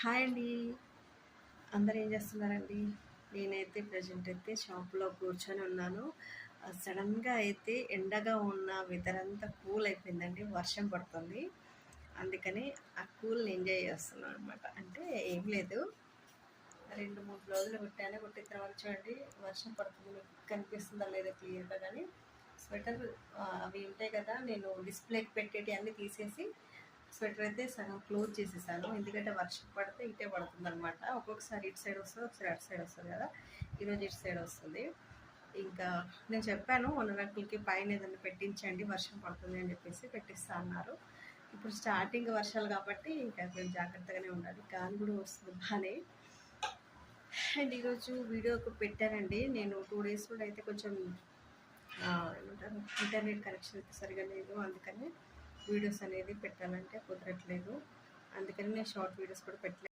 Hi అండి. అందరూ ఏం చేస్తున్నారండి? నేనైతే ప్రెజెంట్ అయితే షాప్‌లో కూర్చొని ఉన్నాను. సడన్‌గా అయితే ఎండగా ఉన్న వెదర్ అంతా కూల్ అయిపోయిందండి. వర్షం పడుతుంది. అందుకని ఆ కూల్‌ని ఎంజాయ్ చేస్తున్నాను అనమాట. అంటే ఏం లేదు. 2, 3 రోజులు కుట్టాను. కుట్టిన తర్వాత చూడండి వర్షం పడుతుంది. మీకు కనిపిస్తుందా లేదా క్లియర్‌గా గానీ స్వెటర్ అవి ఉంటాయి కదా! నేను డిస్‌ప్లేకి పెట్టేటియన్నీ తీసేసి స్వెటర్ అయితే సగం క్లోజ్ చేసేసాను. ఎందుకంటే వర్షం పడితే ఇటే పడుతుందనమాట. ఒక్కొక్కసారి ఇటు సైడ్ వస్తది. ఒకసారి అటు సైడ్ వస్తది కదా! ఈరోజు ఇటు సైడ్ వస్తుంది. ఇంకా నేను చెప్పాను ఓనర్ అంకుల్‌కి పైన ఏదైనా పెట్టించండి వర్షం పడుతుంది అని చెప్పేసి పెట్టిస్తా అన్నారు. ఇప్పుడు స్టార్టింగ్ వర్షాలు కాబట్టి ఇంకా కొంచెం జాగ్రత్తగానే ఉండాలి. గాలి కూడా వస్తుంది బానే. అండ్ ఈరోజు వీడియో ఒక పెట్టానండి. నేను 2 డేస్ నుండి అయితే కొంచెం ఏమంటారు ఇంటర్నెట్ కనెక్షన్ అయితే సరిగ్గా లేదు. అందుకని వీడియోస్ అనేది పెట్టాలంటే కుదరట్లేదు. అందుకని నేను షార్ట్ వీడియోస్ కూడా పెట్టలేదు.